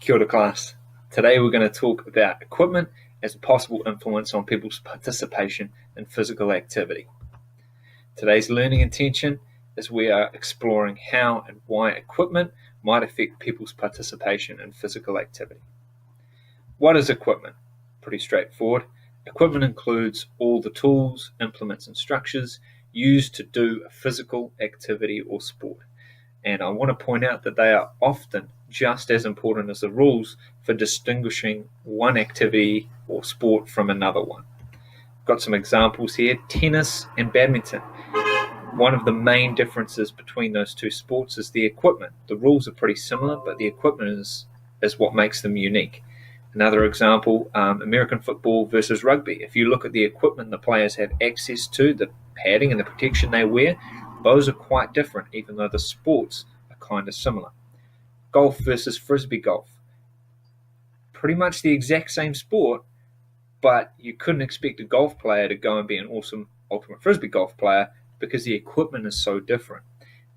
Kia ora class. Today we're going to talk about equipment as a possible influence on people's participation in physical activity. Today's learning intention is we are exploring how and why equipment might affect people's participation in physical activity. What is equipment? Pretty straightforward. Equipment includes all the tools, implements and structures used to do a physical activity or sport. And I want to point out that they are often just as important as the rules for distinguishing one activity or sport from another one. Got some examples here: tennis and badminton. One of the main differences between those two sports is the equipment. The rules are pretty similar, but the equipment is what makes them unique. Another example, American football versus rugby. If you look at the equipment the players have access to, the padding and the protection they wear, those are quite different, even though the sports are kind of similar. Golf versus frisbee golf. Pretty much the exact same sport, but you couldn't expect a golf player to go and be an awesome ultimate frisbee golf player because the equipment is so different.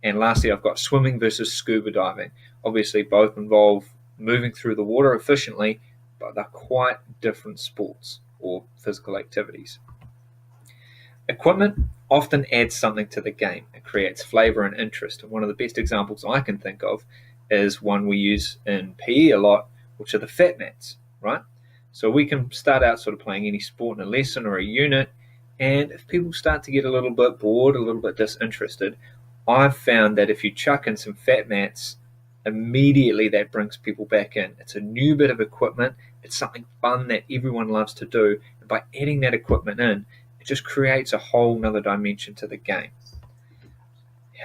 And lastly, I've got swimming versus scuba diving. Obviously, both involve moving through the water efficiently, but they're quite different sports or physical activities. Equipment often adds something to the game. It creates flavor and interest. And one of the best examples I can think of is one we use in PE a lot, which are the fat mats, right? So we can start out sort of playing any sport in a lesson or a unit, and if people start to get a little bit bored, a little bit disinterested, I've found that if you chuck in some fat mats, immediately that brings people back in. It's a new bit of equipment. It's something fun that everyone loves to do. And by adding that equipment in, it just creates a whole nother dimension to the game.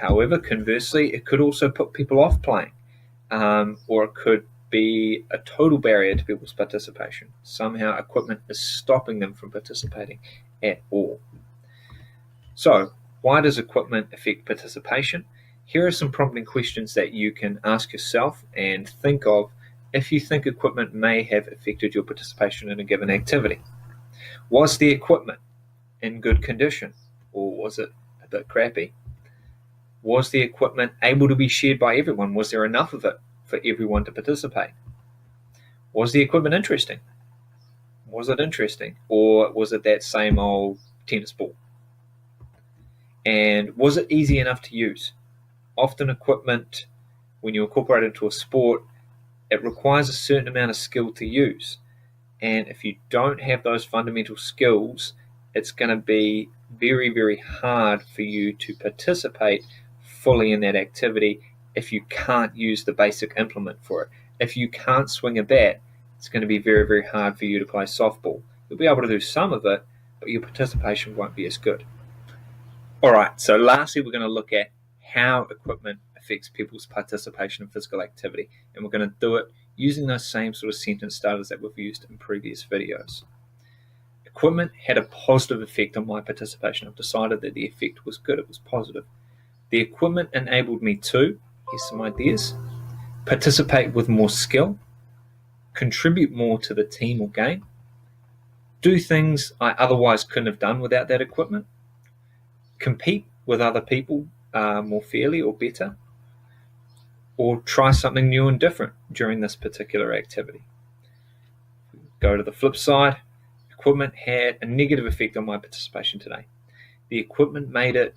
However, conversely, it could also put people off playing, or it could be a total barrier to people's participation. Somehow equipment is stopping them from participating at all. So, why does equipment affect participation? Here are some prompting questions that you can ask yourself and think of if you think equipment may have affected your participation in a given activity. Was the equipment in good condition, or was it a bit crappy? Was the equipment able to be shared by everyone? Was there enough of it for everyone to participate? Was the equipment interesting? Was it interesting, or was it that same old tennis ball? And was it easy enough to use? Often equipment, when you incorporate it into a sport, it requires a certain amount of skill to use. And if you don't have those fundamental skills, it's going to be very, very hard for you to participate fully in that activity if you can't use the basic implement for it. If you can't swing a bat, it's going to be very, very hard for you to play softball. You'll be able to do some of it, but your participation won't be as good. All right, so lastly, we're going to look at how equipment affects people's participation in physical activity, and we're going to do it using those same sort of sentence starters that we've used in previous videos. Equipment had a positive effect on my participation. I've decided that the effect was good, it was positive. The equipment enabled me to, here's some ideas, participate with more skill, contribute more to the team or game, do things I otherwise couldn't have done without that equipment, compete with other people more fairly or better, or try something new and different during this particular activity. Go to the flip side, equipment had a negative effect on my participation today. The equipment made it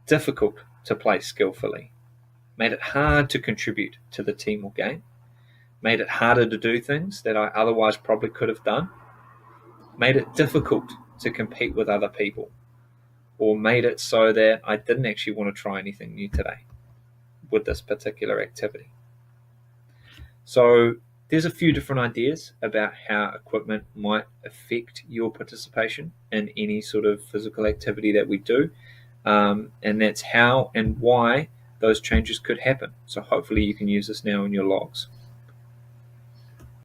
difficult to play skillfully, made it hard to contribute to the team or game, made it harder to do things that I otherwise probably could have done, made it difficult to compete with other people, or made it so that I didn't actually want to try anything new today with this particular activity. So there's a few different ideas about how equipment might affect your participation in any sort of physical activity that we do, and that's how and why those changes could happen. So hopefully you can use this now in your logs.